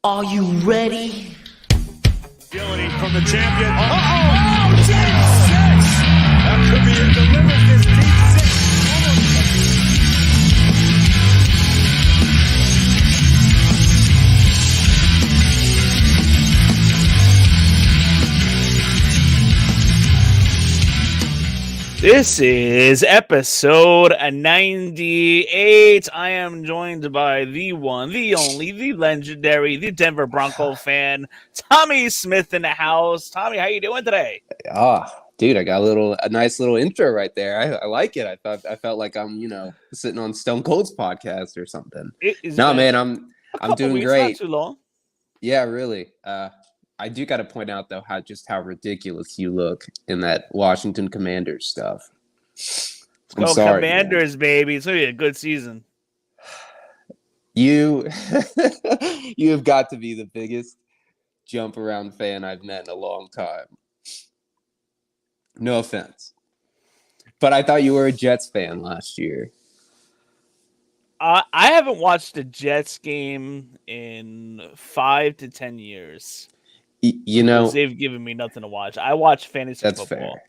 Are you ready? Agility from the champion. Oh, Jesus! That could be it. Delivers this deep six. This is episode 98. I am joined by the one, the only, the legendary, the Denver Bronco fan, Tommy Smith in the house. Tommy, how you doing today? Dude, I got a nice little intro right there. I like it. I felt like I'm, sitting on Stone Cold's podcast or something. Man, I'm doing weeks, great. Not too long. Yeah, really. I do got to point out though how ridiculous you look in that Washington Commanders stuff. I'm sorry, Commanders, man. baby. It's gonna be a good season. You have got to be the biggest jump around fan I've met in a long time. No offense, but I thought you were a Jets fan last year. I haven't watched a Jets game in 5 to 10 years. They've given me nothing to watch. I watch fantasy football. Fair.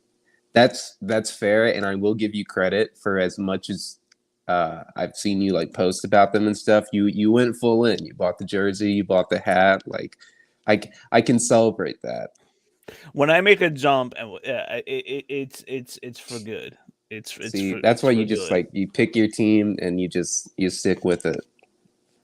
That's fair, and I will give you credit for as much as I've seen you post about them and stuff. You went full in. You bought the jersey, you bought the hat. I can celebrate that. When I make a jump, and it's for good. That's why you just you pick your team and you stick with it.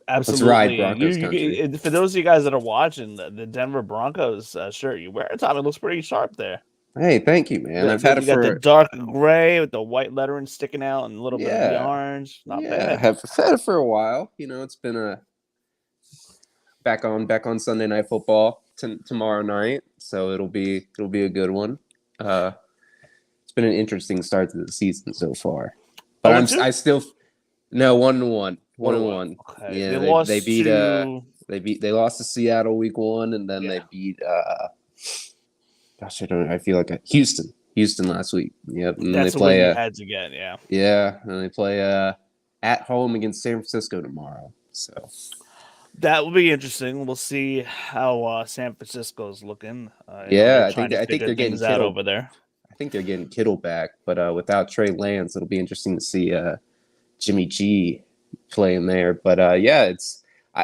Absolutely. Let's ride Broncos country. For those of you guys that are watching, the Denver Broncos shirt you wear, Tommy, looks pretty sharp there. Hey, thank you, man. I've had it for the dark gray with the white lettering sticking out and a little bit of the orange. Not bad. I have had it for a while. It's been back on Sunday Night Football tomorrow night, so it'll be a good one. It's been an interesting start to the season so far, but I still 1-1. 1-1. Okay. Yeah, they lost to Seattle week 1, and then they beat I feel like Houston last week. Yep, and that's they play heads again. Yeah, and they play at home against San Francisco tomorrow. So that will be interesting. We'll see how San Francisco's looking. I think they're getting out over there. I think they're getting Kittle back, but without Trey Lance, it'll be interesting to see Jimmy G playing there. But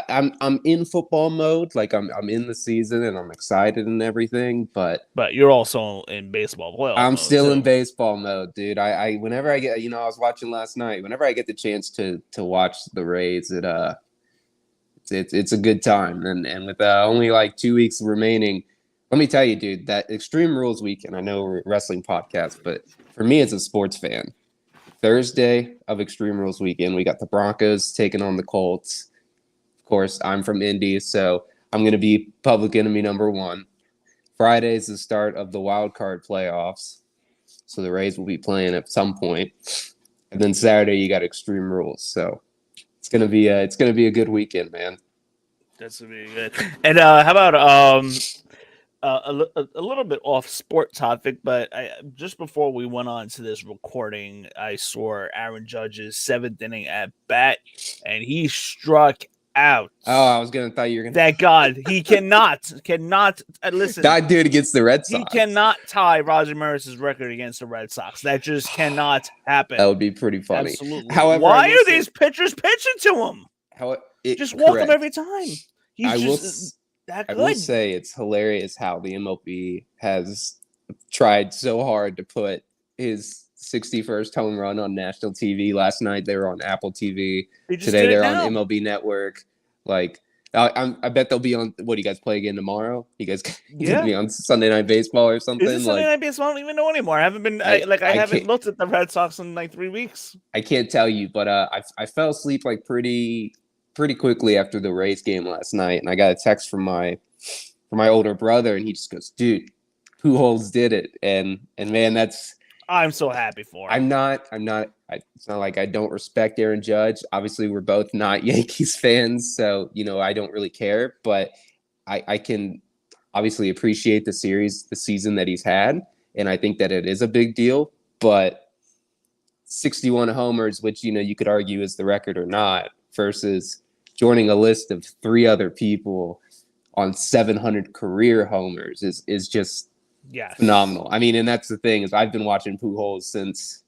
I'm in football mode. I'm in the season and I'm excited and everything. But you're also in baseball playoff. I'm still in baseball mode, dude. I whenever I get, I was watching last night. Whenever I get the chance to watch the Rays, it's a good time. And with only 2 weeks remaining, let me tell you, dude, that Extreme Rules weekend. I know we're a wrestling podcast, but for me as a sports fan, Thursday of Extreme Rules weekend, we got the Broncos taking on the Colts. Of course, I'm from Indy, so I'm going to be public enemy number 1. Friday is the start of the wild card playoffs, so the Rays will be playing at some point. And then Saturday, you got Extreme Rules, so it's going to be a good weekend, man. That's going to be good. And how about a little bit off sport topic, but just before we went on to this recording, I saw Aaron Judge's 7th inning at bat, and he struck out. Oh, I was thought you were gonna. Thank God, he cannot listen. That dude against the Red Sox. He cannot tie Roger Maris's record against the Red Sox. That just cannot happen. That would be pretty funny. Absolutely. However, why are these pitchers pitching to him? Just walk him every time. I will say it's hilarious how the MLB has tried so hard to put his 61st home run on national TV. Last night they were on Apple TV. Today they're on MLB Network. I bet they'll be on. What do you guys play again tomorrow? You guys gonna be on Sunday Night Baseball or something? Is it Sunday Night Baseball? I don't even know anymore. I haven't been. I haven't looked at the Red Sox in 3 weeks. I can't tell you, but I fell asleep pretty quickly after the Rays game last night, and I got a text from my older brother, and he just goes, "Dude, Pujols did it," and man, I'm so happy for him. It's not like I don't respect Aaron Judge. Obviously, we're both not Yankees fans, so I don't really care. But I can obviously appreciate the season that he's had, and I think that it is a big deal. But 61 homers, which you could argue is the record or not, versus joining a list of 3 other people on 700 career homers is just phenomenal. I mean, and that's the thing is I've been watching Pujols since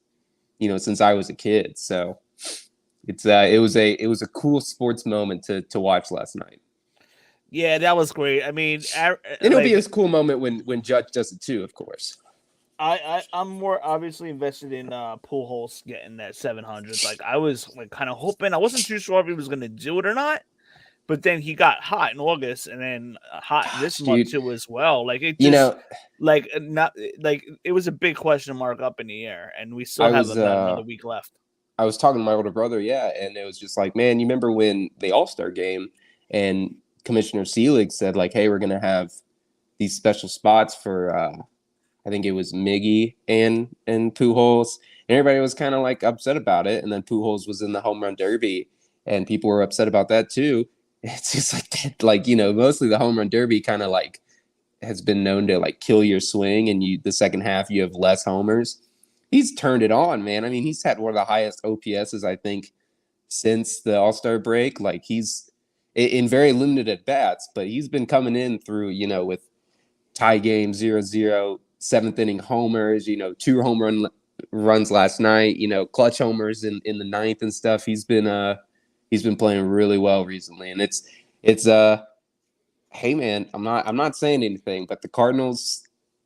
I was a kid. So it was a cool sports moment to watch last night. Yeah, that was great. I mean, it'll be a cool moment when Judge does it too, of course. I'm more obviously invested in Pujols getting that 700. Like I was like kind of hoping. I wasn't too sure if he was going to do it or not. But then he got hot in August, and then hot this month too as well. Like it just, not like it was a big question mark up in the air, and we still have another week left. I was talking to my older brother, and it was just like, man, you remember when the All-Star game and Commissioner Selig said like, hey, we're gonna have these special spots for I think it was Miggy and Pujols, and everybody was kind of like upset about it, and then Pujols was in the home run derby, and people were upset about that too. It's just like that, like, mostly the home run derby kind of like has been known to like kill your swing, and the second half you have less homers. He's turned it on, man. I mean, he's had one of the highest OPSs, I think, since the All-Star break. Like he's in very limited at bats, but he's been coming in through, with tie game 0-0, seventh inning homers, 2 home runs last night, clutch homers in the ninth and stuff. He's been playing really well recently, and it's hey man, I'm not saying anything, but the Cardinals,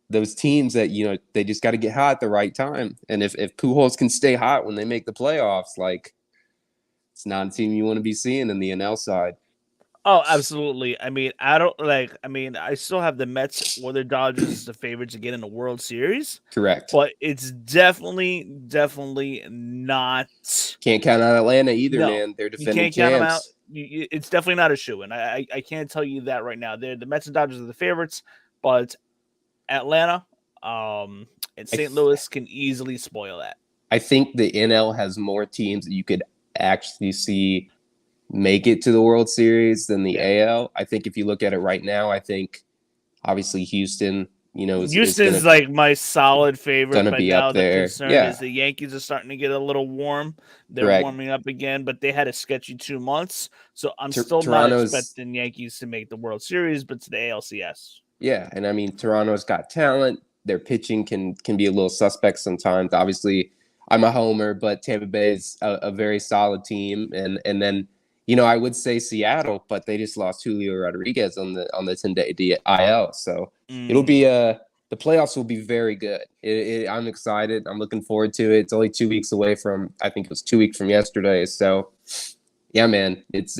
those teams that they just got to get hot at the right time, and if Pujols can stay hot when they make the playoffs, like it's not a team you want to be seeing in the NL side. Oh, absolutely. I mean, I still have the Mets or the Dodgers as the favorites to get in the World Series. Correct. But it's definitely not. Can't count out Atlanta either, man. They're defending champs. Count them out. It's definitely not a shoo-in. I can't tell you that right now. The Mets and Dodgers are the favorites, but Atlanta and St. Louis can easily spoil that. I think the NL has more teams that you could actually see make it to the World Series than the AL. I think if you look at it right now, I think obviously Houston, Houston's like my solid favorite. Gonna be up there. The concern is the Yankees are starting to get a little warm. They're warming up again, but they had a sketchy 2 months. So I'm still not expecting Yankees to make the World Series, but to the ALCS. Yeah, and I mean Toronto's got talent. Their pitching can be a little suspect sometimes. Obviously, I'm a homer, but Tampa Bay is a very solid team, and then. I would say Seattle, but they just lost Julio Rodriguez on the 10-day IL. So it'll be the playoffs will be very good. I'm excited. I'm looking forward to it. It's only 2 weeks away from, I think it was 2 weeks from yesterday. So yeah, man, it's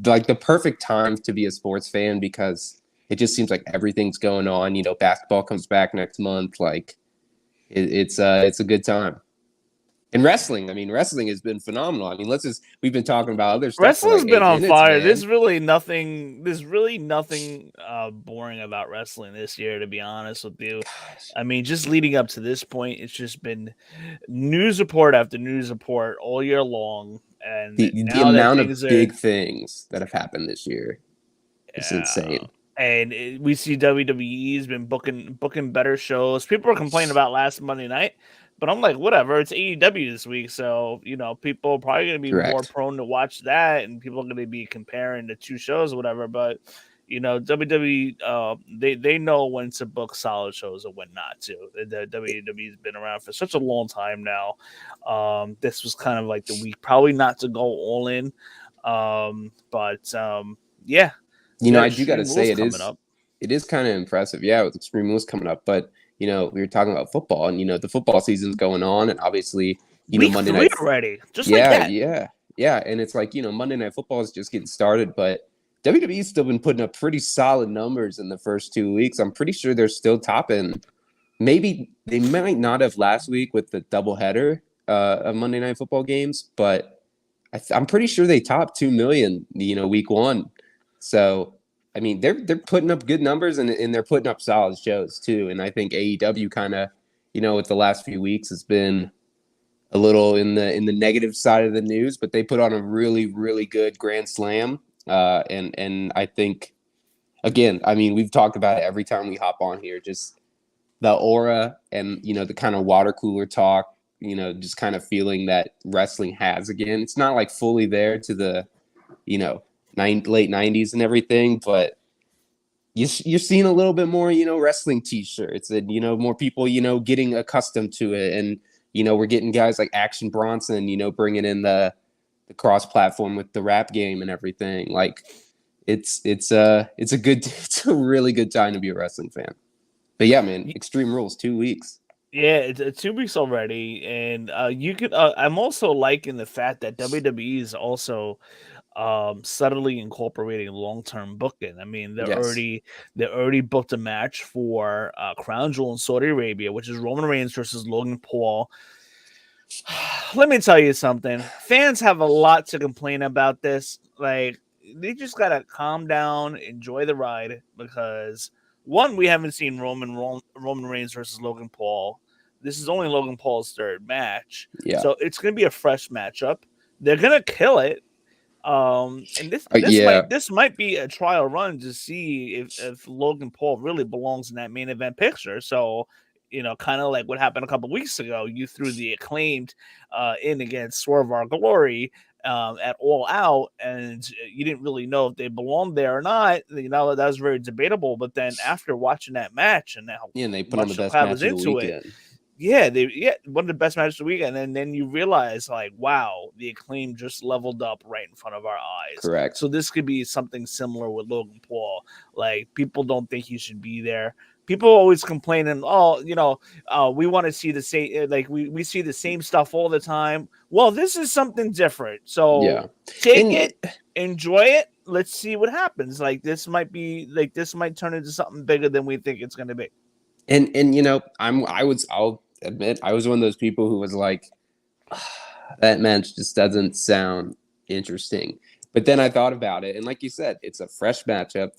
like the perfect time to be a sports fan because it just seems like everything's going on. Basketball comes back next month. Like it's a good time. And wrestling has been phenomenal. I mean, we've been talking about other stuff. Wrestling's been on fire. Man. There's really nothing boring about wrestling this year, to be honest with you. I mean, just leading up to this point, it's just been news report after news report all year long. And the amount of big things that have happened this year is insane. And we see WWE's been booking better shows. People are complaining about last Monday night. But I'm like, whatever. It's AEW this week, so people are probably going to be more prone to watch that, and people are going to be comparing the 2 shows or whatever. But WWE, they know when to book solid shows and when not to. The WWE's been around for such a long time now. This was kind of like the week, probably not to go all in, but yeah. I do got to say it is kind of impressive. Yeah, with Extreme Rules coming up, but. We were talking about football, and the football season's going on, and obviously, week Monday night already, just like that. Yeah, and it's like Monday Night Football is just getting started, but WWE's still been putting up pretty solid numbers in the first 2 weeks. I'm pretty sure they're still topping. Maybe they might not have last week with the doubleheader of Monday Night Football games, but I'm pretty sure they topped 2 million, week 1. So. I mean, they're putting up good numbers and they're putting up solid shows too. And I think AEW kind of, with the last few weeks has been a little in the negative side of the news, but they put on a really, really good Grand Slam. And I think, again, I mean, we've talked about it every time we hop on here, just the aura and, the kind of water cooler talk, just kind of feeling that wrestling has again. It's not like fully there to the, late 90s and everything, but you're seeing a little bit more, wrestling T-shirts, and more people, getting accustomed to it, and we're getting guys like Action Bronson, bringing in the cross platform with the rap game and everything. Like it's it's a really good time to be a wrestling fan. But yeah, man, Extreme Rules 2 weeks. Yeah, it's 2 weeks already, and you could. I'm also liking the fact that WWE is also subtly incorporating long-term booking. I mean, Yes. they already booked a match for Crown Jewel in Saudi Arabia, which is Roman Reigns versus Logan Paul. Let me tell you something. Fans have a lot to complain about this. Like, they just gotta calm down, enjoy the ride, because one, we haven't seen Roman Reigns versus Logan Paul. This is only Logan Paul's third match, Yeah. so it's gonna be a fresh matchup. They're gonna kill it. And Yeah. this might be a trial run to see if Logan Paul really belongs in that main event picture. So, kind of like what happened a couple weeks ago, you threw the Acclaimed in against Swerve Our Glory at All Out, and you didn't really know if they belonged there or not. That was very debatable. But then after watching that match and how Yeah, and they put on the much the best crowd was match of the into it, weekend. one of the best matches of the weekend, and then you realize, like, wow, the Acclaim just leveled up right in front of our eyes. Correct. So this could be something similar with Logan Paul. Like, people don't think he should be there. People always complaining, we want to see the same, like we see the same stuff all the time. Well, this is something different. So Yeah. take it, enjoy it. Let's see what happens. Like, this might turn into something bigger than we think it's going to be. And I'll admit, I was one of those people who was like, that match just doesn't sound interesting. But then I thought about it, and like you said, it's a fresh matchup.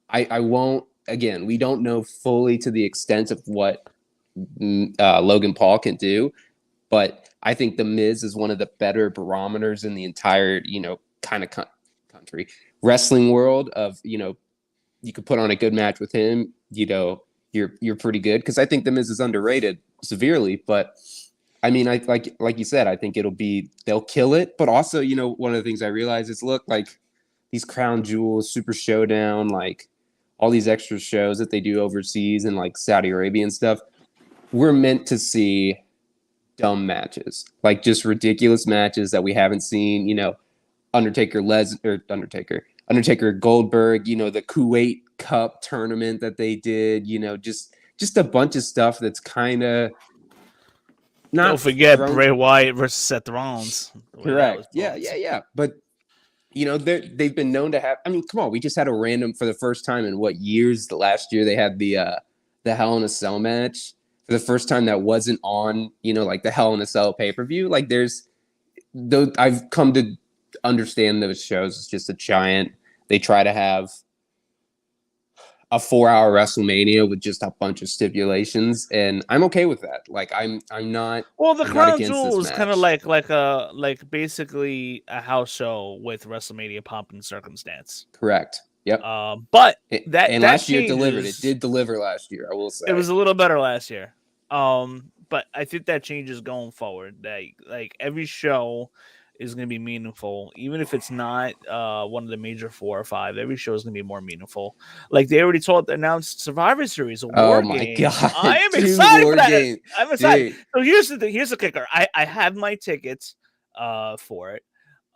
I won't. Again, we don't know fully to the extent of what Logan Paul can do, but I think the Miz is one of the better barometers in the entire kind of country wrestling world. Of you could put on a good match with him, you're pretty good, because I think the Miz is underrated severely. But I mean, I like you said, I think they'll kill it. But also, one of the things I realize is, look, like these Crown Jewels, Super Showdown, like all these extra shows that they do overseas and like Saudi Arabia and stuff, we're meant to see dumb matches, like just ridiculous matches that we haven't seen. Undertaker Goldberg, the Kuwait Cup tournament that they did, just a bunch of stuff that's kind of not. Don't forget Bray Wyatt versus Seth Rollins. Correct. Yeah. But they've been known to have. I mean, come on, we just had a random, for the first time in what years? The last year they had the Hell in a Cell match for the first time that wasn't on, like the Hell in a Cell pay-per-view. Like I've come to understand those shows is just a giant. They try to have a 4-hour WrestleMania with just a bunch of stipulations, and I'm okay with that. Like I'm not. Well, the I'm Crown not against Jewel this is kind of match. like basically a house show with WrestleMania pomp and circumstance. Correct. Yep. But and that last year it changes. delivered. It did deliver last year, I will say. It was a little better last year. But I think that changes going forward. That, like, every show is going to be meaningful, even if it's not one of the major 4 or 5. Every show is going to be more meaningful. Like, they already announced Survivor Series, a war game. God! I am excited for that. I'm excited. So here's the kicker. I have my tickets for it.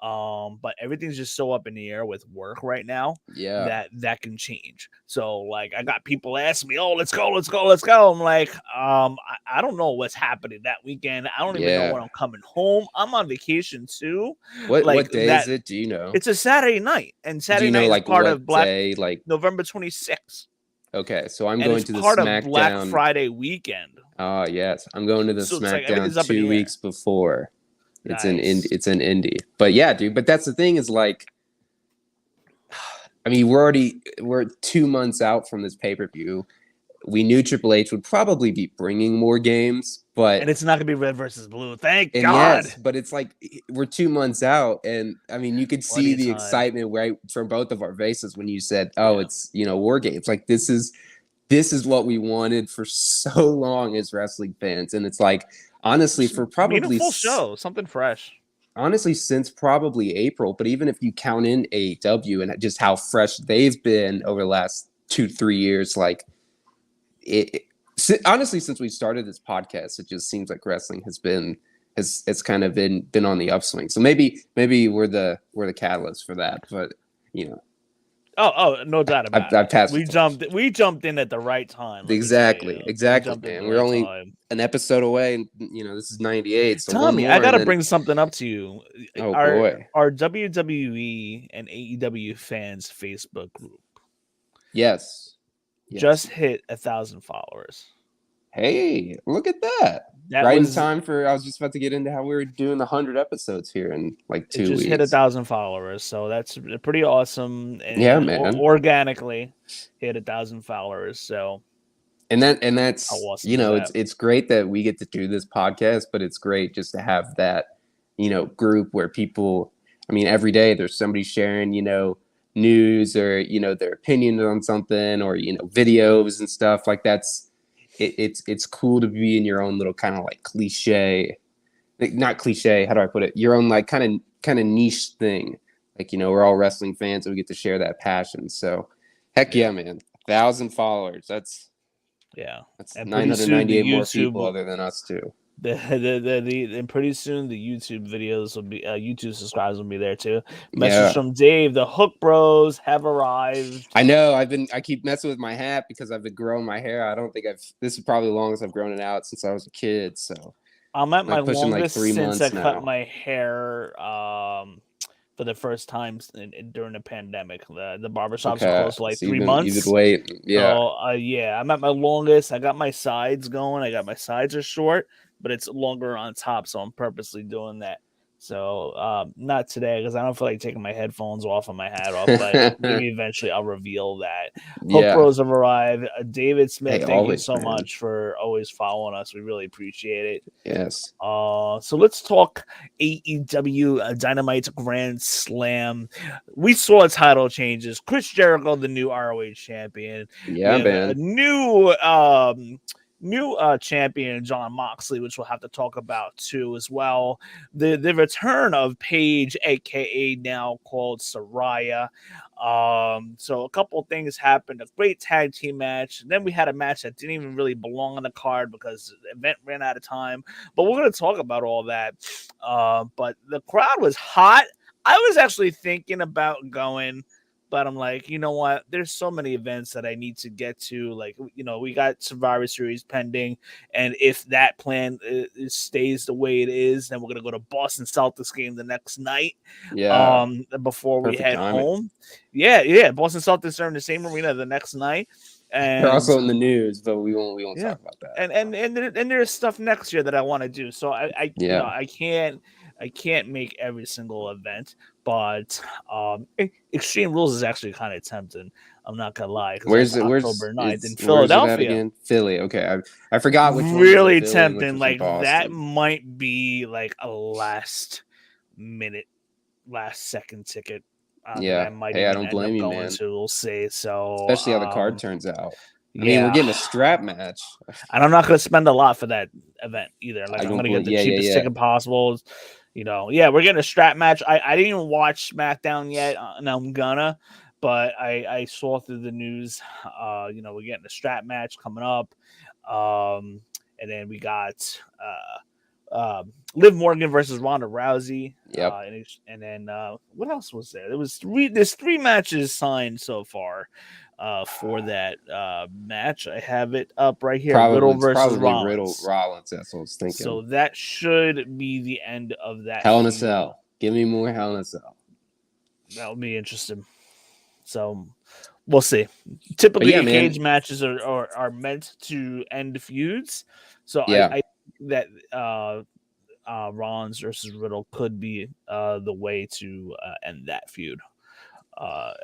But everything's just so up in the air with work right now. Yeah. That can change. So, like, I got people asking me, "Oh, let's go." I'm like, I don't know what's happening that weekend. I don't even know when I'm coming home. I'm on vacation too. What day is it? Do you know? It's a Saturday night, and Saturday night is part of Black day, like November 26th. Okay, so I'm going to the part SmackDown of Black Friday weekend. Oh yes, I'm going to the SmackDown like 2 weeks before. Nice. It's an indie. But yeah, dude. But that's the thing is, like, I mean, we're 2 months out from this pay-per-view. We knew Triple H would probably be bringing more games, and it's not gonna be red versus blue. Thank God. Yes, but it's like we're 2 months out, and I mean, you could see the excitement right from both of our faces when you said, "Oh, it's war games." Like this is what we wanted for so long as wrestling fans, and it's like, honestly, for probably meaningful show, something fresh. honestly since probably April. But even if you count in AEW and just how fresh they've been over the last 2-3 years, like honestly, since we started this podcast, it just seems like wrestling has kind of been on the upswing. So maybe we're the catalyst for that. But you know, No doubt about I've it. passed. We jumped in at the right time. Exactly, man. We're only time. an episode away, and this is 98. So Tommy, I gotta bring something up to you. Oh boy, our WWE and AEW fans Facebook group yes. just hit 1,000 followers. Hey, look at that! Right in time for. I was just about to get into how we were doing 100 episodes here in like 2 weeks. Just hit 1,000 followers, so that's pretty awesome. And, yeah, man. Organically hit 1,000 followers. So, and that's awesome it's great that we get to do this podcast, but it's great just to have that group where people. I mean, every day there's somebody sharing news or their opinion on something or videos and stuff like that's. It's cool to be in your own little kind of like cliche, like not cliche. How do I put it? Your own like kind of niche thing. Like we're all wrestling fans, and we get to share that passion. So, heck yeah, man! 1,000 followers. That's 998 more people other than us too. And pretty soon the YouTube videos will be YouTube subscribers will be there too. Message from Dave: the Hook Bros have arrived. I know. I keep messing with my hat because I've been growing my hair. I don't think this is probably the longest I've grown it out since I was a kid. So I'm at my longest like 3 since I now. cut my hair for the first time during the pandemic. The barbershops are closed for like 3 months. You've been waiting. Yeah. So, I'm at my longest. I got my sides going. I got my sides are short, but it's longer on top, so I'm purposely doing that. So not today because I don't feel like taking my headphones off and my hat off, but maybe eventually I'll reveal that. Hook Bros have arrived. David Smith, thank you so much for always following us. We really appreciate it. Yes. So let's talk AEW Dynamite Grand Slam. We saw title changes. Chris Jericho, the new ROH champion. Yeah, man. A new champion, John Moxley, which we'll have to talk about too as well. The return of Paige, aka now called Saraya. So a couple of things happened. A great tag team match. And then we had a match that didn't even really belong on the card because the event ran out of time. But we're going to talk about all that. But the crowd was hot. I was actually thinking about going, but I'm like, you know what? There's so many events that I need to get to. Like, we got Survivor Series pending. And if that plan stays the way it is, then we're going to go to Boston Celtics game the next night. Yeah. Before we head home. Yeah. Boston Celtics are in the same arena the next night. And they're also in the news, but we won't talk about that. And there's stuff next year that I want to do. So I can't make every single event, but Extreme Rules is actually kind of tempting. I'm not gonna lie. Where's October 9th in Philadelphia? Philly. Okay, I forgot which one. Really tempting. Like that might be like a last second ticket. I don't blame you, man. We'll see. So especially how the card turns out. I mean, we're getting a strap match. And I'm not going to spend a lot for that event either. Like, I'm going to get the cheapest ticket possible. We're getting a strap match. I didn't even watch SmackDown yet, and I'm gonna. But I saw through the news, we're getting a strap match coming up. And then we got Liv Morgan versus Ronda Rousey. Yep. And then what else was there? There's 3 matches signed so far. For that match, I have it up right here. Riddle versus Rollins. Riddle Rollins. That's what I was thinking. So that should be the end of that. Hell in a Cell. Give me more Hell in a Cell. That would be interesting. So we'll see. Typically, cage matches are meant to end feuds. So I think that Rollins versus Riddle could be the way to end that feud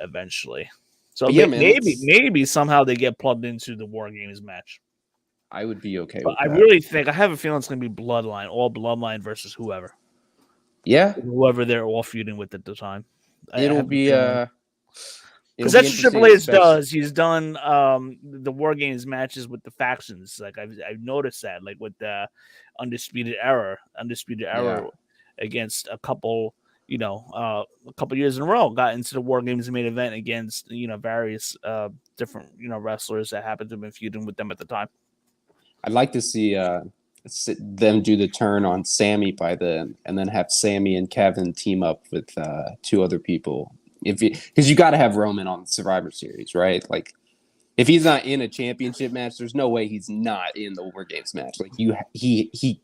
eventually. So maybe somehow they get plugged into the War Games match. I would be okay but with that. I really think I have a feeling it's going to be Bloodline, all Bloodline versus whoever. Yeah, whoever they're all feuding with at the time. It'll be because that's what Triple H does. He's done the War Games matches with the factions. Like I've noticed that, like with the Undisputed Era. against a couple years in a row. Got into the War Games main event against various different wrestlers that happened to have been feuding with them at the time. I'd like to see them do the turn on Sammy by then, and then have Sammy and Kevin team up with 2 other people. Because you got to have Roman on Survivor Series, right? Like, if he's not in a championship match, there's no way he's not in the War Games match. Like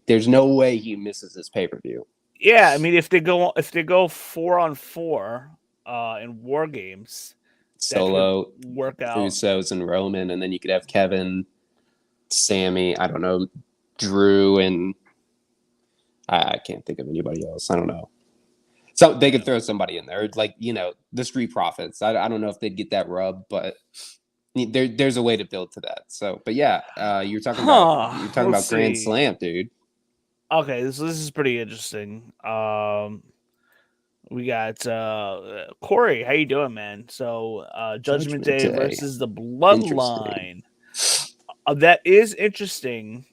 there's no way he misses this pay-per-view. Yeah, I mean, if they go 4-on-4 in War Games, Solo, work out Usos and Roman, and then you could have Kevin, Sammy, I don't know, Drew, and I can't think of anybody else. I don't know. So they could throw somebody in there, like the Street Profits. I don't know if they'd get that rub, but there's a way to build to that. So, but yeah, you're talking about Grand Slam, dude. Okay, so this is pretty interesting. We got Corey. How you doing, man? So Judgment Day versus the Bloodline. That is interesting.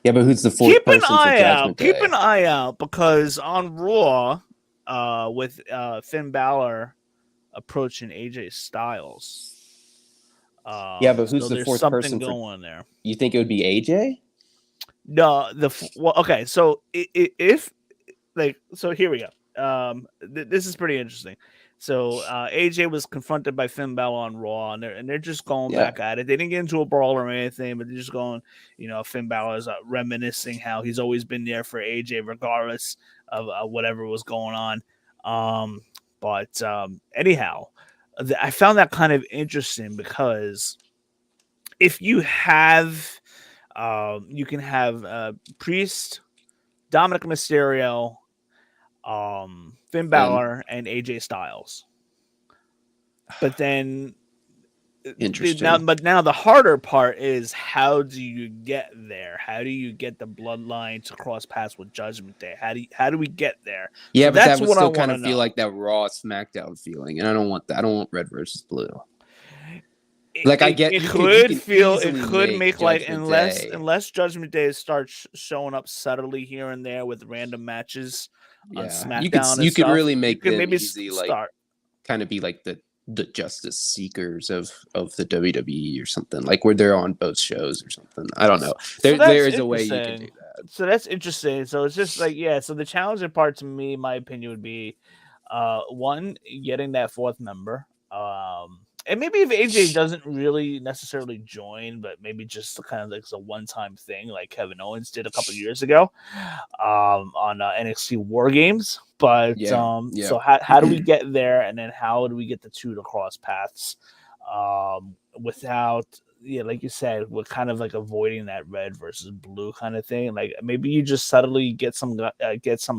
Yeah, but who's the fourth person for Judgment Day? Keep an eye out, because on Raw, with Finn Balor approaching AJ Styles. Yeah, but who's the fourth person going there? You think it would be AJ? No, okay. So if so here we go. This is pretty interesting. So AJ was confronted by Finn Balor on Raw, and they're just going back at it. They didn't get into a brawl or anything, but they're just going. Finn Balor is reminiscing how he's always been there for AJ, regardless of whatever was going on. But anyhow, I found that kind of interesting, because if you have, you can have Priest, Dominic Mysterio, Finn Balor, and AJ Styles. But then, interesting. Now the harder part is, how do you get there? How do you get the Bloodline to cross paths with Judgment Day? How do we get there? Yeah, so but that would still kind of feel like that Raw SmackDown feeling, and I don't want that. I don't want red versus blue. I get it could make like unless Judgment Day starts showing up subtly here and there with random matches on SmackDown. You could really make them maybe easy, kind of be like the Justice Seekers of the WWE or something, like where they're on both shows or something. I don't know. There is a way you can do that. So that's interesting. So it's just like, so the challenging part to me, my opinion, would be one, getting that fourth member. And maybe if AJ doesn't really necessarily join, but maybe just kind of like a one-time thing, like Kevin Owens did a couple years ago on NXT War Games. But so how do we get there, and then how do we get the two to cross paths without, like you said, we're kind of like avoiding that red versus blue kind of thing. Like maybe you just subtly get some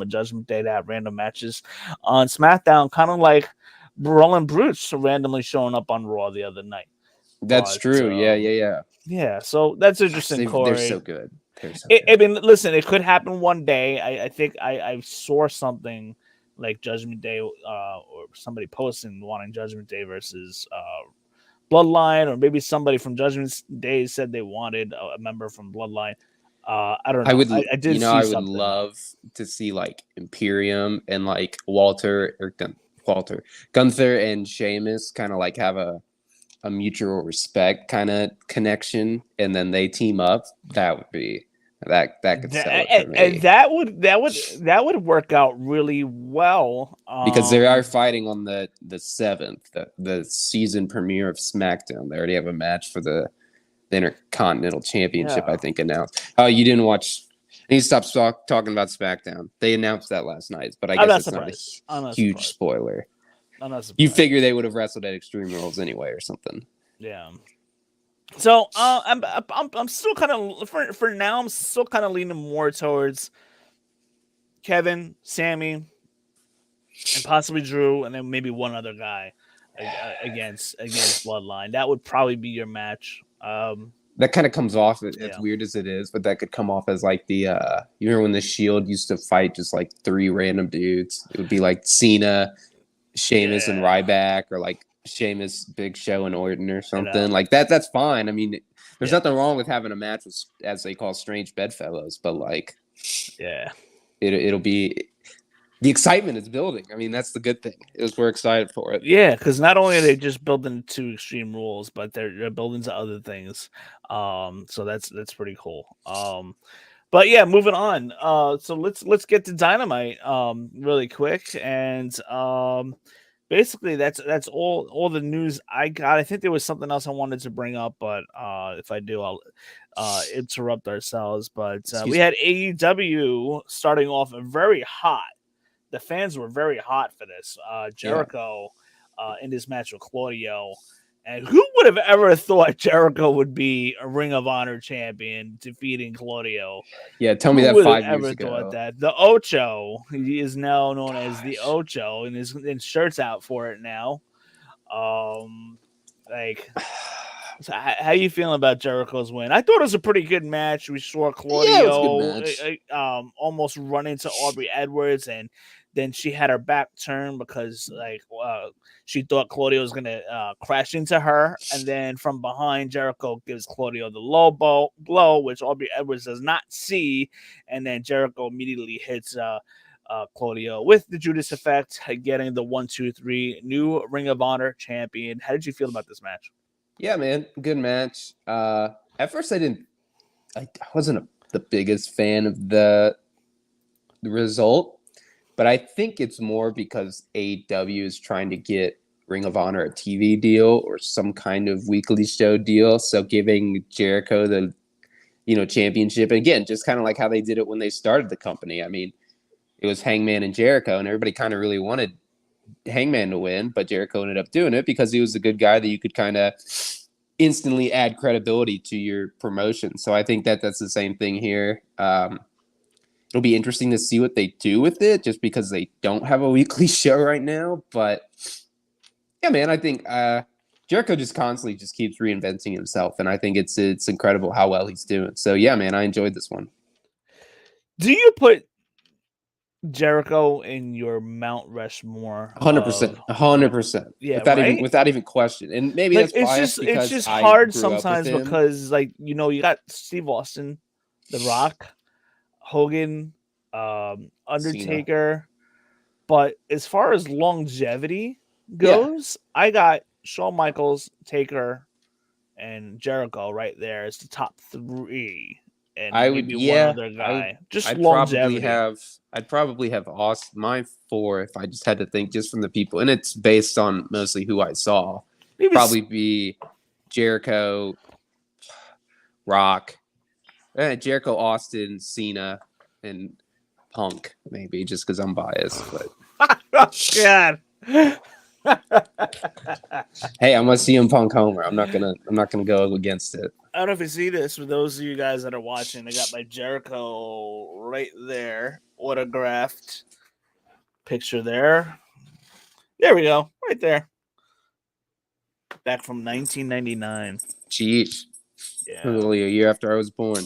Judgment Day to have random matches on SmackDown, kind of like Brawl and Brutes randomly showing up on Raw the other night. That's true. Yeah. So that's interesting, Corey. They're so good. I mean, listen, it could happen one day. I think I saw something like Judgment Day, or somebody posting wanting Judgment Day versus Bloodline, or maybe somebody from Judgment Day said they wanted a member from Bloodline. I don't know. I would love to see like Imperium and like Gunther and Sheamus kind of like have a mutual respect kind of connection, and then they team up. That would be that could sell it for me. And that would work out really well, because they are fighting on the 7th, the season premiere of SmackDown. They already have a match for the Intercontinental Championship, I think, announced. Oh, you didn't watch? I need to stop talking about SmackDown. They announced that last night, but I guess it's not a huge spoiler. I'm not surprised. You figure they would have wrestled at Extreme Rules anyway, or something. Yeah. So I'm still kind of for now. I'm still kind of leaning more towards Kevin, Sammy, and possibly Drew, and then maybe one other guy against Bloodline. That would probably be your match. That kind of comes off, as weird as it is, but that could come off as like the, you remember when the Shield used to fight just like 3 random dudes? It would be like Cena, Sheamus, and Ryback, or like Sheamus, Big Show, and Orton or something. Like that. That's fine. I mean, there's nothing wrong with having a match with, as they call, strange bedfellows, but like, Yeah. It'll be the excitement is building. I mean, that's the good thing is we're excited for it. Yeah, because not only are they just building to Extreme Rules, but they're building to other things. So that's pretty cool. But yeah, moving on. So let's get to Dynamite really quick, and basically that's all the news I got. I think there was something else I wanted to bring up, but if I do, I'll interrupt ourselves. But we had AEW starting off very hot. The fans were very hot for this. Jericho in his match with Claudio. And who would have ever thought Jericho would be a Ring of Honor champion defeating Claudio? Yeah, tell me Who that would have 5 years ever ago. thought that? The Ocho, he is now known as the Ocho, and his shirt's out for it now. Like, so how you feeling about Jericho's win? I thought it was a pretty good match. We saw Claudio Yeah, it was a good match. almost run into Aubrey Edwards, and then she had her back turned because she thought Claudio was gonna crash into her, and then from behind, Jericho gives Claudio the low blow, which Aubrey Edwards does not see, and then Jericho immediately hits Claudio with the Judas effect, getting the 1-2-3 new Ring of Honor champion. How did you feel about this match? Yeah, man, good match. At first, I wasn't the biggest fan of the result, but I think it's more because AEW is trying to get Ring of Honor a TV deal or some kind of weekly show deal. So giving Jericho the championship, and again, just kind of like how they did it when they started the company. I mean, it was Hangman and Jericho, and everybody kind of really wanted Hangman to win, but Jericho ended up doing it because he was a good guy that you could kind of instantly add credibility to your promotion. So I think that's the same thing here. It'll be interesting to see what they do with it, just because they don't have a weekly show right now. But yeah, man, I think Jericho just constantly just keeps reinventing himself, and I think it's incredible how well he's doing. So yeah, man, I enjoyed this one. Do you put Jericho in your Mount Rushmore? 100%, 100%. Yeah, without even question. And maybe like, that's biased because it's just I hard grew up with sometimes him. because you got Steve Austin, The Rock, Hogan, Undertaker, but as far as longevity goes, I got Shawn Michaels, Taker, and Jericho right there as the top three. And one other guy. I'd longevity. I'd probably have Austin, my 4 if I just had to think just from the people, and it's based on mostly who I saw. Probably be Jericho, Rock, Jericho, Austin, Cena, and Punk, maybe just because I'm biased. But oh, God. Hey, I'm a CM Punk homer. I'm not gonna go against it. I don't know if you see this. For those of you guys that are watching, I got my Jericho right there, autographed picture there. There we go, right there. Back from 1999. Jeez, yeah, literally a year after I was born.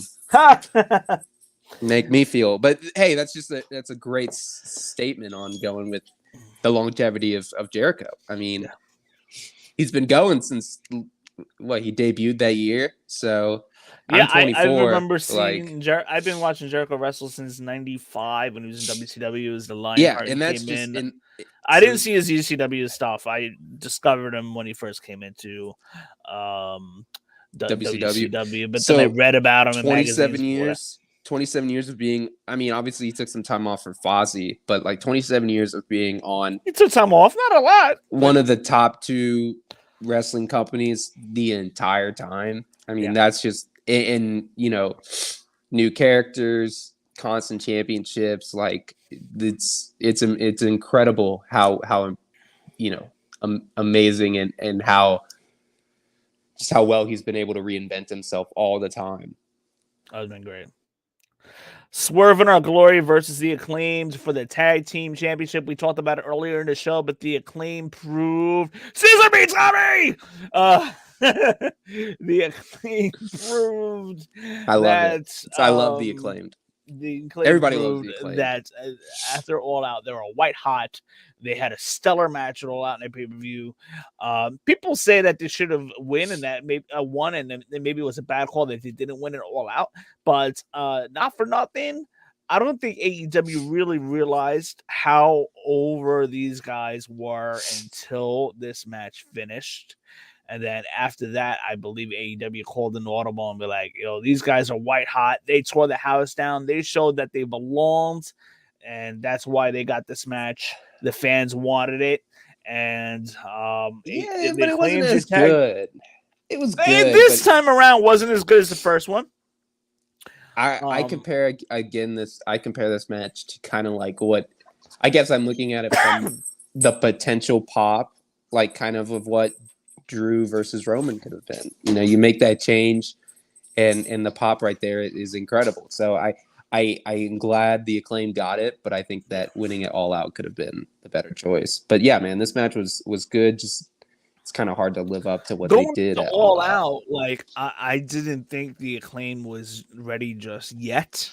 Make me feel, but hey, that's a great statement on going with the longevity of Jericho. I mean, he's been going since he debuted that year. So yeah, I'm 24. I remember seeing. I've been watching Jericho wrestle since '95 when he was in WCW. It was the line. Yeah, and that's just. I didn't see his ECW stuff. I discovered him when he first came into WCW, but then I read about him in 27 years. 27 years of being, I mean, obviously he took some time off for Fozzy, but like 27 years of being on. He took time off, not a lot. One of the top 2 wrestling companies the entire time. I mean, that's just, and new characters, constant championships. Like it's incredible how amazing and how well he's been able to reinvent himself all the time. That's been great. Swerve in Our Glory versus the Acclaimed for the Tag Team Championship. We talked about it earlier in the show, but the Acclaimed proved Caesar beats Tommy. The Acclaimed proved I love it. I love the Acclaimed. Everybody loves the Acclaimed. That after All Out, they were white hot. They had a stellar match at All Out in a pay-per-view. People say that they should have won and that maybe won, and then maybe it was a bad call that they didn't win it All Out. But not for nothing, I don't think AEW really realized how over these guys were until this match finished. And then after that, I believe AEW called an audible and be like, these guys are white hot. They tore the house down. They showed that they belonged. And that's why they got this match. The fans wanted it. And Yeah, they but it wasn't claimed as tag. good. It was And good. this time around wasn't as good as the first one. I compare this match to kind of like what I guess I'm looking at it from the potential pop, like kind of what Drew versus Roman could have been. You make that change, and the pop right there is incredible. So I am glad the Acclaim got it, but I think that winning it all out could have been the better choice. But yeah, man, this match was good. Just it's kind of hard to live up to what they did at all out. Like I didn't think the Acclaim was ready just yet,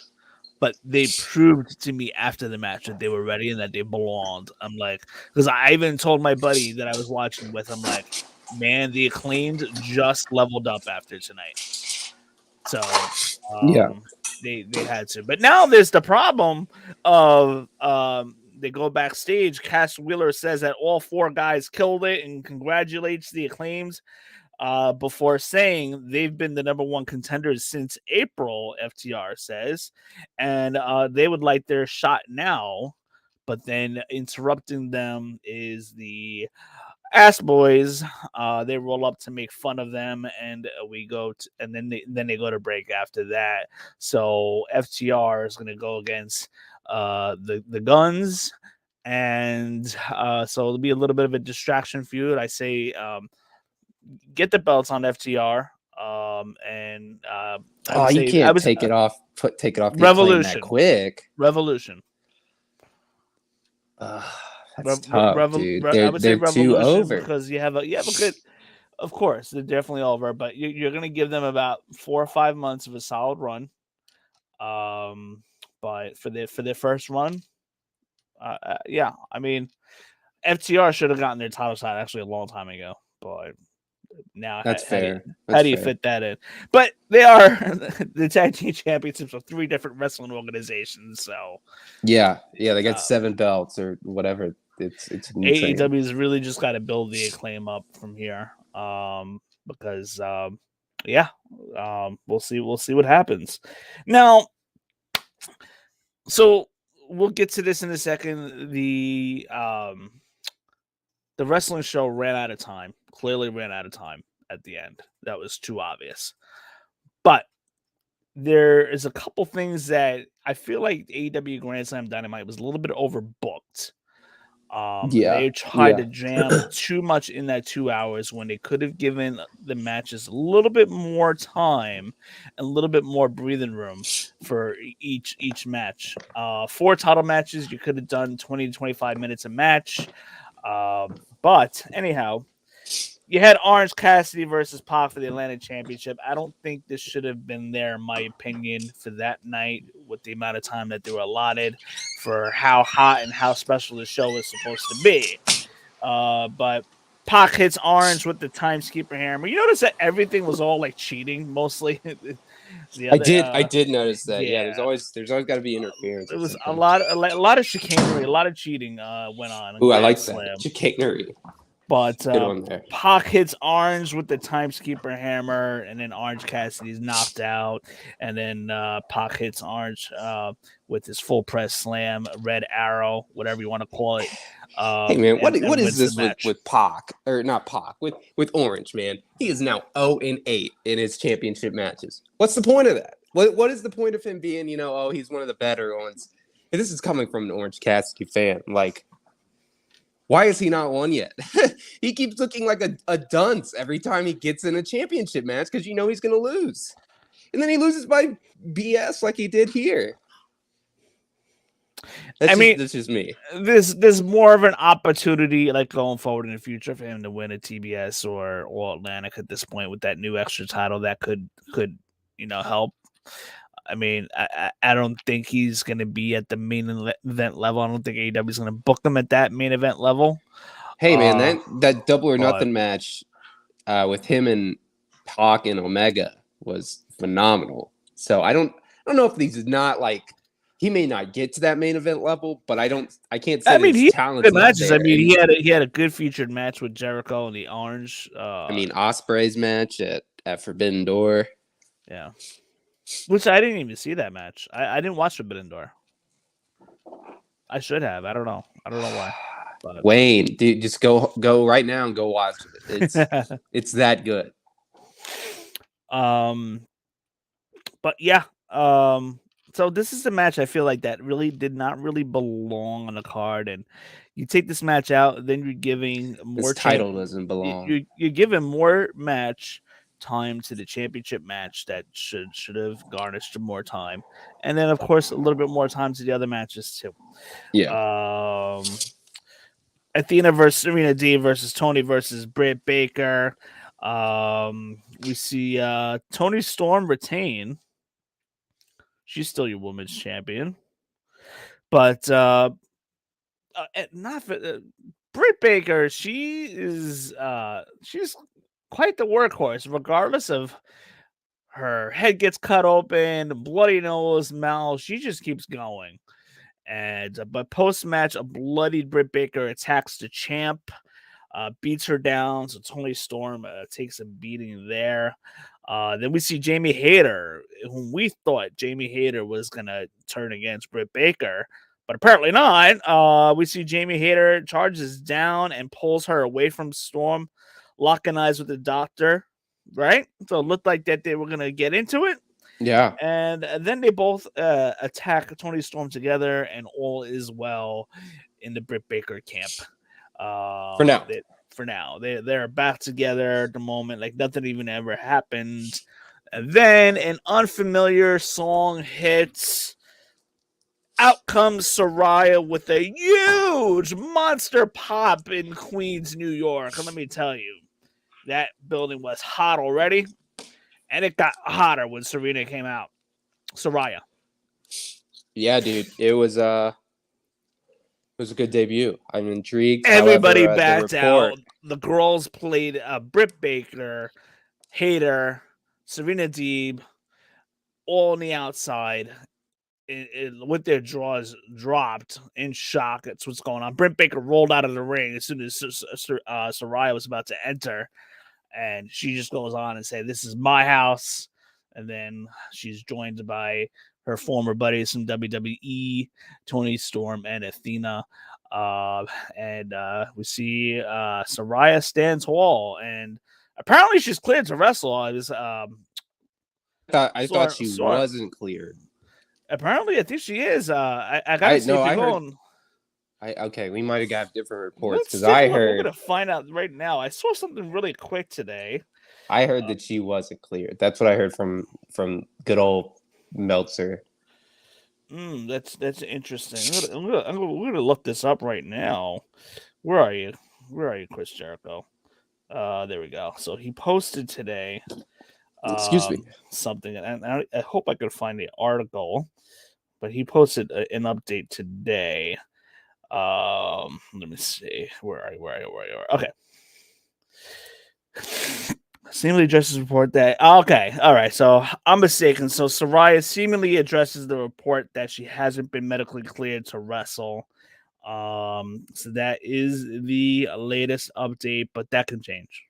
but they proved to me after the match that they were ready and that they belonged. I'm like, because I even told my buddy that I was watching with, I'm like, man, the Acclaimed just leveled up after tonight. So yeah. They had to. But now there's the problem of they go backstage. Cass Wheeler says that all 4 guys killed it and congratulates the Acclaims before saying they've been the number 1 contenders since April, FTR says, and they would like their shot now. But then interrupting them is the Ass Boys. They roll up to make fun of them, and we go and then they go to break after that. So FTR is going to go against the Guns, and so it'll be a little bit of a distraction feud. I say get the belts on FTR, and you can't take it off the Revolution that quick. Revolution. That's tough, dude. They're too over because you have a good. Of course, they're definitely over, but you're going to give them about 4 or 5 months of a solid run. But for their first run, yeah, I mean, FTR should have gotten their title shot actually a long time ago, but now that's fair. How do you fit that in? But they are the tag team championships of 3 different wrestling organizations, so yeah, they got 7 belts or whatever. It's insane. AEW's really just got to build the Acclaim up from here, because we'll see what happens. Now, so we'll get to this in a second. The wrestling show ran out of time. Clearly ran out of time at the end. That was too obvious. But there is a couple things that I feel like AEW Grandslam Dynamite was a little bit overbooked. They tried to jam too much in that 2 hours when they could have given the matches a little bit more time and a little bit more breathing room for each match. 4 title matches, you could have done 20 to 25 minutes a match. But anyhow, you had Orange Cassidy versus Pac for the Atlantic Championship. I don't think this should have been there, in my opinion, for that night with the amount of time that they were allotted for how hot and how special the show is supposed to be. But Pac hits Orange with the Timeskeeper Hammer. You notice that everything was all like cheating, mostly. I did notice that. Yeah, there's always got to be interference. It was a lot of chicanery, a lot of cheating went on. Ooh, I like that chicanery. But Pac hits Orange with the Timeskeeper Hammer, and then Orange Cassidy's knocked out, and then Pac hits Orange with his full press slam, Red Arrow, whatever you want to call it. Hey man, what is this with Pac, or not Pac, with Orange, man? He is now 0-8 in his championship matches. What's the point of that? What is the point of him being, he's one of the better ones? And this is coming from an Orange Cassidy fan, like. Why is he not won yet? He keeps looking like a dunce every time he gets in a championship match because he's going to lose. And then he loses by BS like he did here. That's just me. There's more of an opportunity like going forward in the future for him to win a TBS or Atlantic at this point with that new extra title that could help. I mean, I don't think he's going to be at the main event level. I don't think AEW is going to book him at that main event level. Hey, man, that Double or Nothing match with him and Pac and Omega was phenomenal. So I don't know if these is not like he may not get to that main event level, but I can't say I that mean, his he had talent's good not matches. I there. mean, And, he had a good featured match with Jericho in the Orange. I mean, Ospreay's match at Forbidden Door. Yeah, which I didn't even see that match. I didn't watch Forbidden Door. I should have. I don't know. I don't know why. But Wayne, dude, just go right now and go watch it. It's that good. But yeah. So this is a match I feel like that really did not really belong on the card, and you take this match out, then you're giving more This title doesn't belong. You're giving more match time to the championship match that should have garnished more time, and then of course a little bit more time to the other matches too. Yeah. Athena versus Serena Deeb versus Tony versus Britt Baker. We see Tony Storm retain. She's still your women's champion, but not for, Britt Baker. She's quite the workhorse, regardless of her head gets cut open, bloody nose, mouth. She just keeps going. And but post match, a bloodied Britt Baker attacks the champ, beats her down. So Tony Storm takes a beating there. Then we see Jamie Hayter, whom we thought Jamie Hayter was gonna turn against Britt Baker, but apparently not. We see Jamie Hayter charges down and pulls her away from Storm, locking eyes with the doctor. Right, so it looked like that they were gonna get into it. Yeah. And then they both attack Tony Storm together, and all is well in the Britt Baker camp. For now. For now. They're back together at the moment, like nothing even ever happened. And then an unfamiliar song hits. Out comes Saraya with a huge monster pop in Queens, New York. And let me tell you, that building was hot already. And it got hotter when Serena came out. Saraya. Yeah, dude. It was a good debut. I'm intrigued. Everybody However, backed out. The girls played Britt Baker, Hayter, Serena Deeb, all on the outside with their jaws dropped in shock. That's what's going on. Britt Baker rolled out of the ring as soon as Saraya was about to enter. And she just goes on and say, "This is my house." And then she's joined by her former buddies from WWE, Tony Storm and Athena. We see Saraya stand tall, and apparently she's cleared to wrestle. I thought she wasn't cleared. Apparently, I think she is. I gotta see if you're going. Okay, we might have got different reports because we're gonna find out right now. I saw something really quick today. I heard that she wasn't cleared. That's what I heard from good old Meltzer. That's interesting. We're gonna look this up right now. Where are you? Chris Jericho? There we go. So he posted today. Excuse me. Something, and I hope I could find the article, but he posted an update today. Let me see. Where are you? Okay. Seemingly addresses report that. Okay, all right. So I'm mistaken. So Saraya seemingly addresses the report that she hasn't been medically cleared to wrestle. So that is the latest update, but that can change.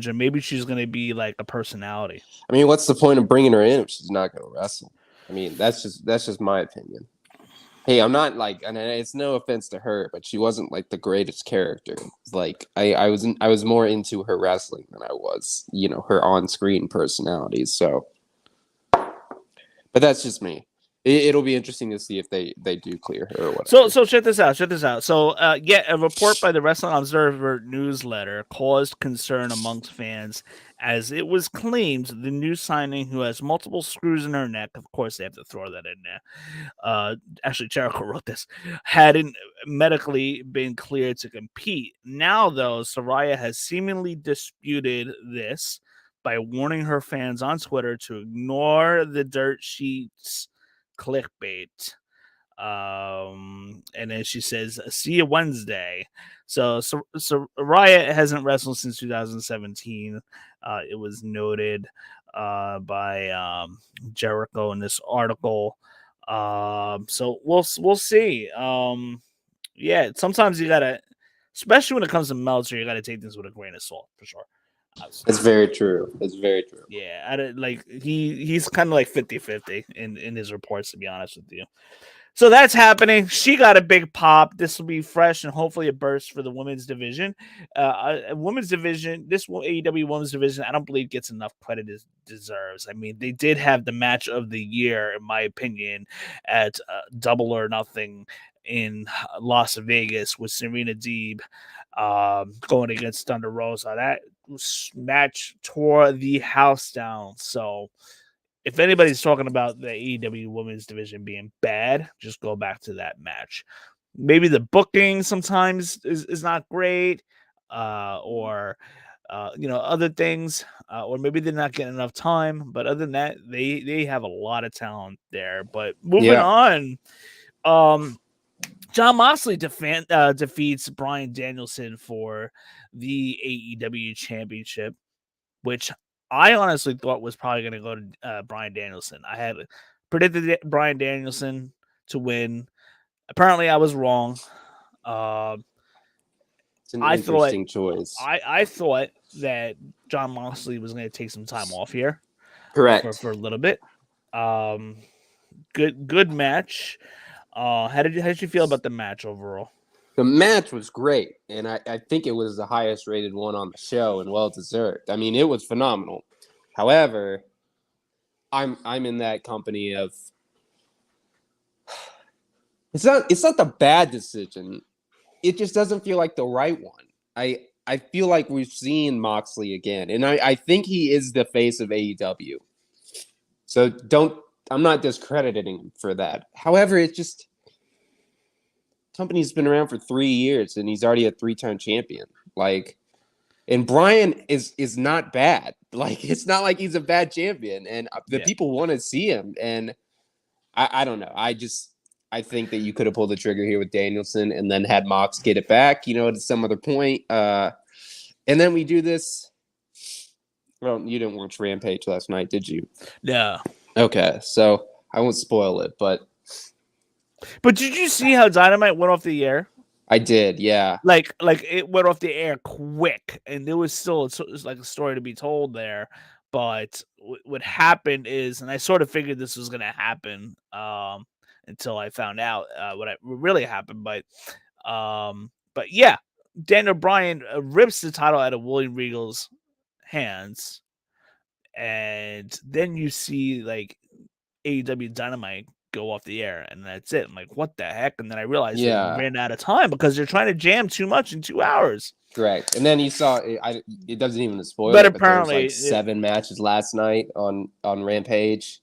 And maybe she's going to be like a personality. I mean, what's the point of bringing her in if she's not going to wrestle? I mean, that's just my opinion. Hey, I'm not like, and it's no offense to her, but she wasn't like the greatest character. Like I was more into her wrestling than I was, her on-screen personality. So, but that's just me. It'll be interesting to see if they do clear her or whatever. So check this out. So a report by the Wrestling Observer newsletter caused concern amongst fans as it was claimed the new signing, who has multiple screws in her neck, of course they have to throw that in there. Actually, Jericho wrote this, hadn't medically been cleared to compete. Now, though, Saraya has seemingly disputed this by warning her fans on Twitter to ignore the dirt sheets clickbait. And then she says, "See you Wednesday." So Saraya hasn't wrestled since 2017. It was noted. by Jericho in this article. So we'll see. Yeah, sometimes you gotta, especially when it comes to Meltzer, you gotta take this with a grain of salt for sure. It's very true. It's very true. Yeah, like he's kind of like 50-50 in his reports, to be honest with you. So that's happening. She got a big pop. This will be fresh and hopefully a burst for the women's division. Women's division, this AEW women's division, I don't believe gets enough credit it deserves. I mean, they did have the match of the year, in my opinion, at Double or Nothing in Las Vegas with Serena Deeb going against Thunder Rosa. That match tore the house down. So if anybody's talking about the AEW women's division being bad, just go back to that match. Maybe the booking sometimes is not great, or other things, or maybe they're not getting enough time. But other than that, they have a lot of talent there. But moving on, Jon Moxley defeats Bryan Danielson for the AEW Championship, which I honestly thought was probably going to go to Bryan Danielson. I had predicted Bryan Danielson to win. Apparently, I was wrong. It's an interesting choice. I thought that Jon Moxley was going to take some time off here. Correct. For a little bit. Good match. How did you feel about the match overall? The match was great, and I think it was the highest rated one on the show, and well deserved. I mean, it was phenomenal. However, I'm in that company of it's not the bad decision. It just doesn't feel like the right one. I feel like we've seen Moxley again, and I think he is the face of AEW. So I'm not discrediting him for that. However, it's just company's been around for 3 years and he's already a 3-time champion. Like, and Bryan is not bad. Like, it's not like he's a bad champion, and the people want to see him. And I don't know. I think that you could have pulled the trigger here with Danielson and then had Mox get it back, at some other point. And then we do this. Well, you didn't watch Rampage last night, did you? No. Okay, so I won't spoil it, but did you see how Dynamite went off the air? I did, yeah. Like it went off the air quick, and there was still like a story to be told there. But what happened is, and I sort of figured this was going to happen until I found out what really happened. But yeah, Daniel Bryan rips the title out of William Regal's hands, and then you see like AEW Dynamite go off the air, and that's it. I'm like, what the heck? And then I realized they ran out of time because they're trying to jam too much in 2 hours. Correct. And then you saw it doesn't even spoil but it, apparently but there was like 7 matches last night on Rampage.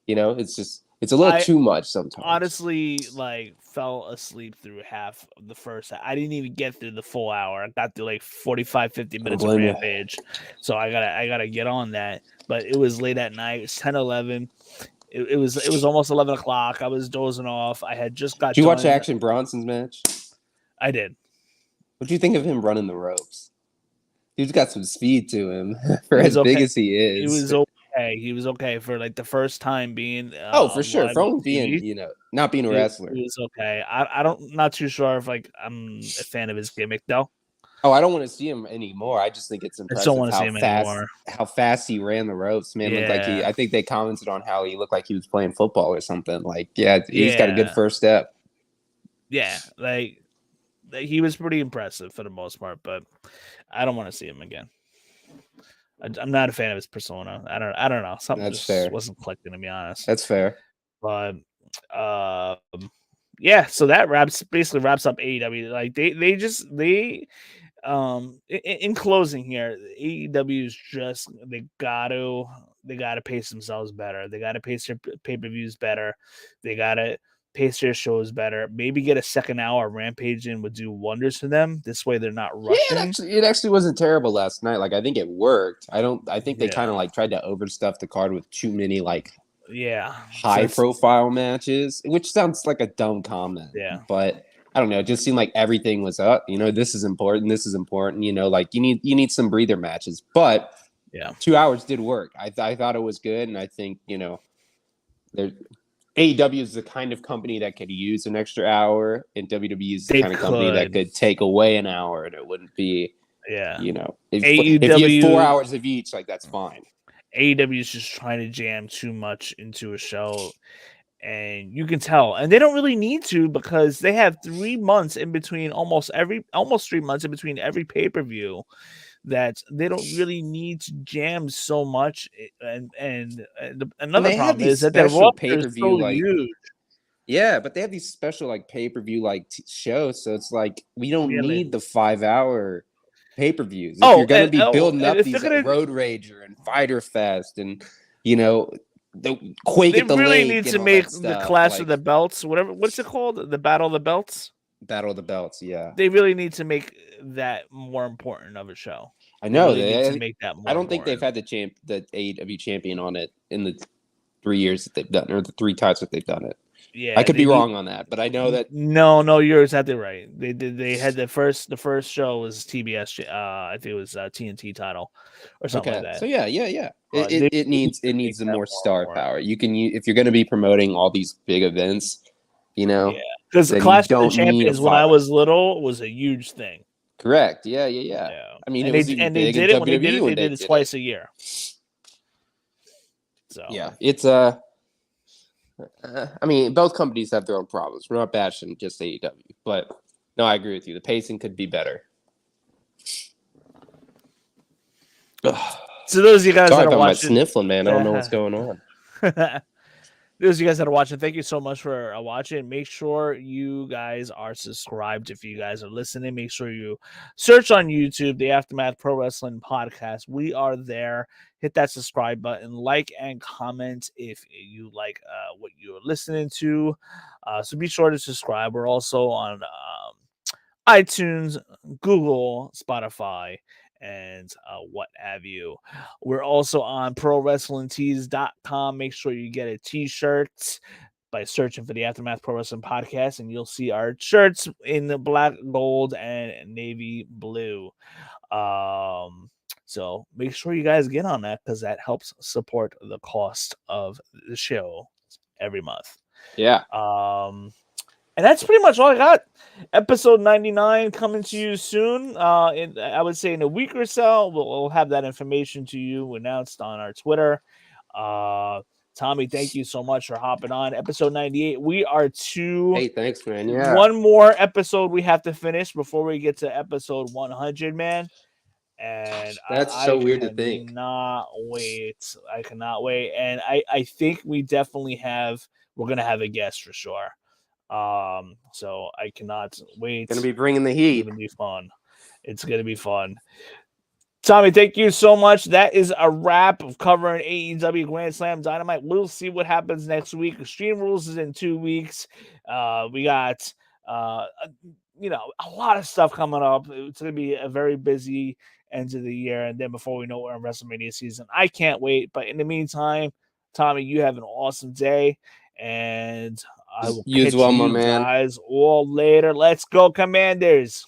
It's a little too much sometimes. Honestly, like, fell asleep through half of the first. I didn't even get through the full hour. I got through like 45-50 minutes of Rampage. So I gotta get on that. But it was late at night. It was 10-11. It was almost 11 o'clock. I was dozing off. I had just got. Did you watch Action Bronson's match? I did. What do you think of him running the ropes? Dude's got some speed to him for as big as he is. He was okay. He was okay for like the first time being. For sure. For only being, not being a wrestler. He was okay. Not too sure if like I'm a fan of his gimmick though. Oh, I don't want to see him anymore. I just think it's impressive how fast he ran the ropes. Man, looked like I think they commented on how he looked like he was playing football or something. Like, he's got a good first step. Yeah, like he was pretty impressive for the most part, but I don't want to see him again. I'm not a fan of his persona. I don't know. Something That's just fair. Wasn't clicking, to be honest. That's fair. But yeah, so that basically wraps up AEW. Like they in closing here, AEW is just they gotta pace themselves better. They gotta pace their pay-per-views better. They gotta pace their shows better. Maybe get a second hour Rampage in would do wonders for them. This way they're not rushing. Yeah, it actually wasn't terrible last night. Like, I think it worked. I think they kind of like tried to overstuff the card with too many like high profile matches, which sounds like a dumb comment. Yeah. But I don't know. It just seemed like everything was up. This is important. This is important. Like you need some breather matches. But Yeah. 2 hours did work. I thought it was good, and I think AEW is the kind of company that could use an extra hour, and WWE is the They kind of company that could take away an hour, and it wouldn't be, Yeah. if you had 4 AEW hours of each, like that's fine. AEW is just trying to jam too much into a show, and you can tell. And they don't really need to, because they have 3 months in between almost 3 months in between every pay-per-view, that they don't really need to jam so much. And another they have problem is these that their special roster is pay-per-view, so huge. Yeah, but they have these special pay-per-view shows, so it's like we don't Really. need the 5-hour pay-per-views. If you're gonna be building up if these they're gonna, Road Rager and Fighter Fest and the Quake they at the really Lake need and to all make that the stuff, Clash of the Belts, what's it called? The Battle of the Belts? Battle of the Belts, yeah. They really need to make that more important of a show. I know really need to make that more I don't think they've important. had the AEW champion on it in the 3 years that they've done, or the 3 times that they've done it. Yeah, I could be wrong on that, but I know that. No, you're exactly right. They had the first show was TBS. I think it was TNT title or something like that. So yeah. It needs the more star power. You can if you're going to be promoting all these big events, Yeah, because Clash of the Champions when I was little was a huge thing. Correct. Yeah. I mean, it was even big in WWE when they did it twice a year. So yeah, it's I mean, both companies have their own problems. We're not bashing just AEW, but no, I agree with you. The pacing could be better. So those of you guys Sorry that are about my watching, sniffling, man. I don't know what's going on. Those of you guys that are watching, thank you so much for watching. Make sure you guys are subscribed. If you guys are listening, make sure you search on YouTube, the Aftermath Pro Wrestling Podcast. We are there. Hit that subscribe button, like and comment if you like what you're listening to. So be sure to subscribe. We're also on iTunes, Google, Spotify, and what have you. We're also on ProWrestlingTees.com. Make sure you get a t-shirt by searching for the Aftermath Pro Wrestling Podcast, and you'll see our shirts in the black, gold, and navy blue. So make sure you guys get on that, because that helps support the cost of the show every month. Yeah. And that's pretty much all I got. Episode 99 coming to you soon. I would say in a week or so, we'll have that information to you announced on our Twitter. Tommy, thank you so much for hopping on. Episode 98. We are Hey, thanks, man. Yeah. One more episode we have to finish before we get to episode 100, man. And that's so weird to think. I cannot wait. And I think we're going to have a guest for sure. So I cannot wait. Gonna be bringing the heat. It's gonna be fun. It's gonna be fun. Tommy, thank you so much. That is a wrap of covering AEW Grandslam Dynamite. We'll see what happens next week. Extreme Rules is in 2 weeks. We got a lot of stuff coming up. It's gonna be a very busy end of the year, and then before we know we're in WrestleMania season. I can't wait. But in the meantime, Tommy, you have an awesome day, and I will catch you guys all later. Let's go, Commanders.